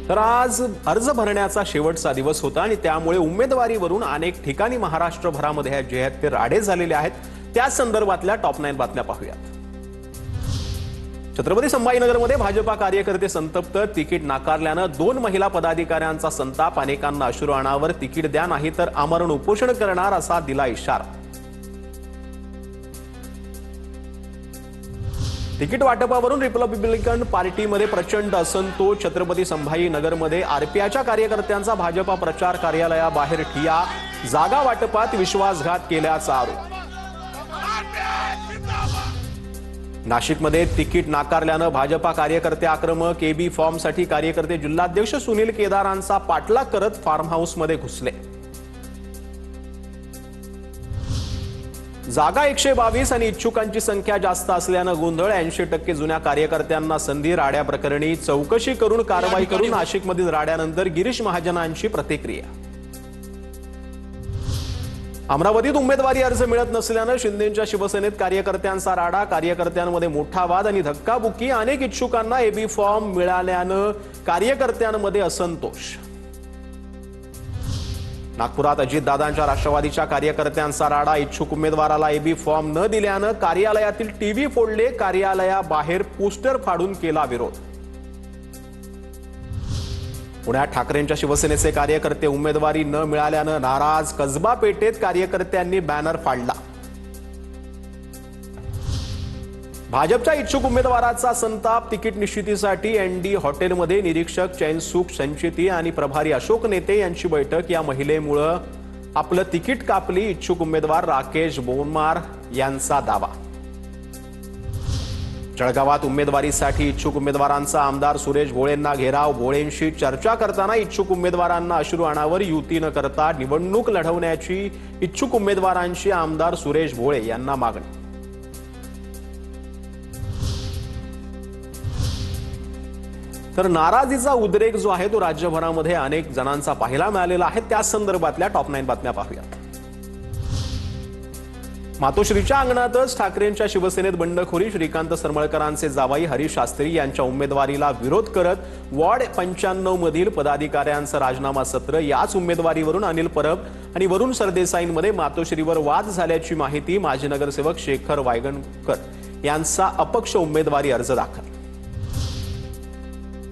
तर आज अर्ज भरण्याचा शेवटचा दिवस होता आणि त्यामुळे उमेदवारीवरून अनेक ठिकाणी महाराष्ट्रभरामध्ये जे आहेत ते राडे झालेले आहेत। त्या संदर्भातल्या टॉप 9 बातम्या पाहूयात। छत्रपती संभाजीनगरमध्ये भाजपा कार्यकर्ते संतप्त, तिकीट नाकारल्यानं 2 महिला पदाधिकाऱ्यांचा संताप, अनेकांना अश्रू अनावर, तिकीट द्या नाही तर आमरण उपोषण करणार असा दिला इशारा। तिकीट वाटपावरून रिपब्लिकन पार्टीमध्ये प्रचंड असंतोष। छत्रपती संभाजीनगरमध्ये आरपीआयच्या कार्यकर्त्यांचा भाजपा प्रचार कार्यालयाबाहेर ठिय्या, जागा वाटपात विश्वासघात केल्याचा आरोप। नाशिकमध्ये तिकीट नाकारल्यानं भाजपा कार्यकर्ते आक्रमक, एबी फॉर्मसाठी कार्यकर्ते जिल्हाध्यक्ष सुनील केदारांचा पाठलाग करत फार्म हाऊसमध्ये घुसले। जागा 122 आणि इच्छुकांची संख्या जास्त असल्यानं गोंधळ, 80% जुन्या कार्यकर्त्यांना संधी, राड्या प्रकरणी चौकशी करून कारवाई करून नाशिकमधील राड्यानंतर गिरीश महाजनांची प्रतिक्रिया। अमरावतीत उमेदवारी अर्ज मिळत नसल्यानं शिंदेंच्या शिवसेनेत कार्यकर्त्यांचा राडा, कार्यकर्त्यांमध्ये मोठा वाद आणि धक्काबुक्की, अनेक इच्छुकांना एबी फॉर्म मिळाल्यानं कार्यकर्त्यांमध्ये असंतोष। नागपुरात अजितदादांच्या राष्ट्रवादीच्या कार्यकर्त्यांचा राडा, इच्छुक उमेदवाराला एबी फॉर्म न दिल्यानं कार्यालयातील टीव्ही फोडले, कार्यालयाबाहेर पोस्टर फाडून केला विरोध। पुण्यात ठाकरेंच्या शिवसेनेचे कार्यकर्ते उमेदवारी न मिळाल्यानं नाराज, कसबा पेठेत कार्यकर्त्यांनी बॅनर फाडला। भाजपच्या इच्छुक उमेदवाराचा संताप, तिकीट निश्चितीसाठी एनडी हॉटेलमध्ये निरीक्षक चैनसुख संचिती आणि प्रभारी अशोक नेते यांची बैठक। या महिलेमुळे आपलं तिकीट कापली, इच्छुक उमेदवार राकेश बोनमार यांचा दावा। जळगावात उमेदवारीसाठी इच्छुक उमेदवारांचा आमदार सुरेश भोळेंना घेराव, भोळेंशी चर्चा करताना इच्छुक उमेदवारांना अश्रू अनावर, युती न करता निवडणूक लढवण्याची इच्छुक उमेदवारांची आमदार सुरेश भोळे यांना मागणी। तर नाराजीचा उद्रेक जो आहे तो राज्यभरामध्ये अनेक जणांचा पाहायला मिळालेला आहे। त्या संदर्भातल्या टॉप 9 बातम्या पाहूयात। मातोश्रीच्या अंगणातच ठाकरेंच्या शिवसेनेत बंडखोरी, श्रीकांत सरमळकरांचे जावाई हरीश शास्त्री यांच्या उमेदवारीला विरोध करत वॉर्ड 95 मधील पदाधिकाऱ्यांचं राजीनामा सत्र। याच उमेदवारीवरून अनिल परब आणि वरुण सरदेसाईंमध्ये मातोश्रीवर वाद झाल्याची माहिती। माजी नगरसेवक शेखर वायगणकर यांचा अपक्ष उमेदवारी अर्ज दाखल।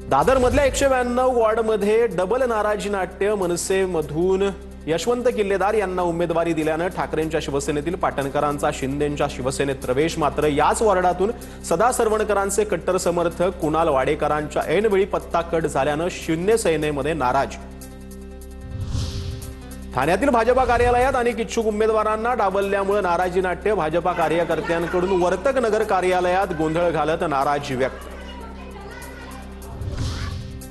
दादरमधल्या 192 वॉर्डमध्ये डबल नाराजी नाट्य, मनसेमधून यशवंत किल्लेदार यांना उमेदवारी दिल्यानं ठाकरेंच्या शिवसेनेतील पाटणकरांचा शिंदेंच्या शिवसेनेत प्रवेश। मात्र याच वॉर्डातून सदा सरवणकरांचे कट्टर समर्थक कुणाल वाडेकरांच्या ऐनवेळी पत्ता कट झाल्यानं शिंदे सेनेमध्ये नाराज। ठाण्यातील भाजपा कार्यालयात अनेक इच्छुक उमेदवारांना डावलल्यामुळे नाराजी नाट्य, भाजपा कार्यकर्त्यांकडून वर्तक नगर कार्यालयात गोंधळ घालत नाराजी व्यक्त।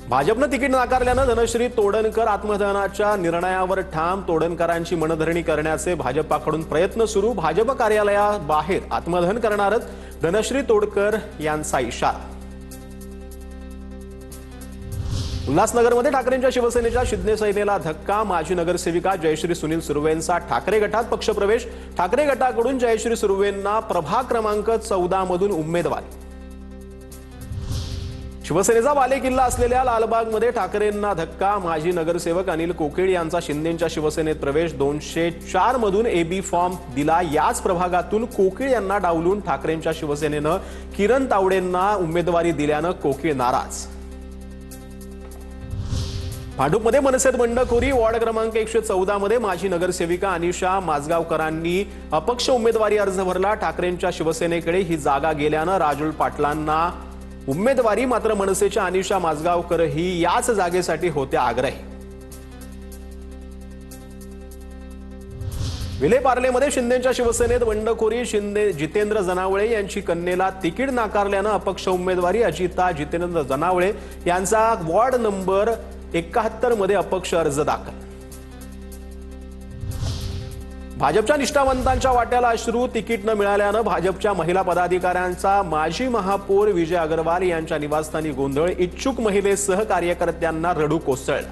भाजपनं तिकीट नाकारल्यानं धनश्री तोडणकर आत्मदहनाच्या निर्णयावर ठाम, तोडणकरांची मनधरणी करण्याचे भाजपाकडून प्रयत्न सुरू। भाजप कार्यालयाबाहेर आत्मदहन करणारच, धनश्री तोडकर यांचा इशारा। उल्हासनगरमध्ये ठाकरेंच्या शिवसेनेच्या शिंदे सेनेला धक्का, माजी नगरसेविका जयश्री सुनील सुर्वेंचा ठाकरे गटात पक्षप्रवेश। ठाकरे गटाकडून जयश्री सुर्वेंना प्रभाग क्रमांक 14 मधून उमेदवारी। शिवसेनेचा बालेकिल्ला असलेल्या लालबागमध्ये ठाकरेंना धक्का, माजी नगरसेवक अनिल कोकिळ यांचा शिंदेंच्या शिवसेनेत प्रवेश। 204 मधून एबी फॉर्म दिला, याच प्रभागातून कोकिळ यांना डावलून ठाकरेंच्या शिवसेनेनं किरण तावडेंना उमेदवारी दिल्यानं कोकिळ नाराज। भांडूपमध्ये मनसेत बंडखोरी, वॉर्ड क्रमांक 114 मध्ये माजी नगरसेविका अनिशा माजगावकरांनी अपक्ष उमेदवारी अर्ज भरला। ठाकरेंच्या शिवसेनेकडे ही जागा गेल्यानं राजुल पाटलांना उमेदवारी, मात्र मनसेच्या अनिशा माजगावकरही याच जागेसाठी होत्या आग्रही। विलेपार्लेमध्ये शिंदेंच्या शिवसेनेत बंडखोरी, शिंदे जितेंद्र जनावळे यांची कन्येला तिकीट नाकारल्यानं अपक्ष उमेदवारी, अजिता जितेंद्र जनावळे यांचा वॉर्ड नंबर 71 मध्ये अपक्ष अर्ज दाखल। भाजपच्या निष्ठावंतांच्या वाट्याला अश्रू, तिकीट न मिळाल्यानं भाजपच्या महिला पदाधिकाऱ्यांचा माजी महापौर विजय अग्रवाल यांच्या निवासस्थानी गोंधळ, इच्छुक महिलेसह कार्यकर्त्यांना रडू कोसळलं।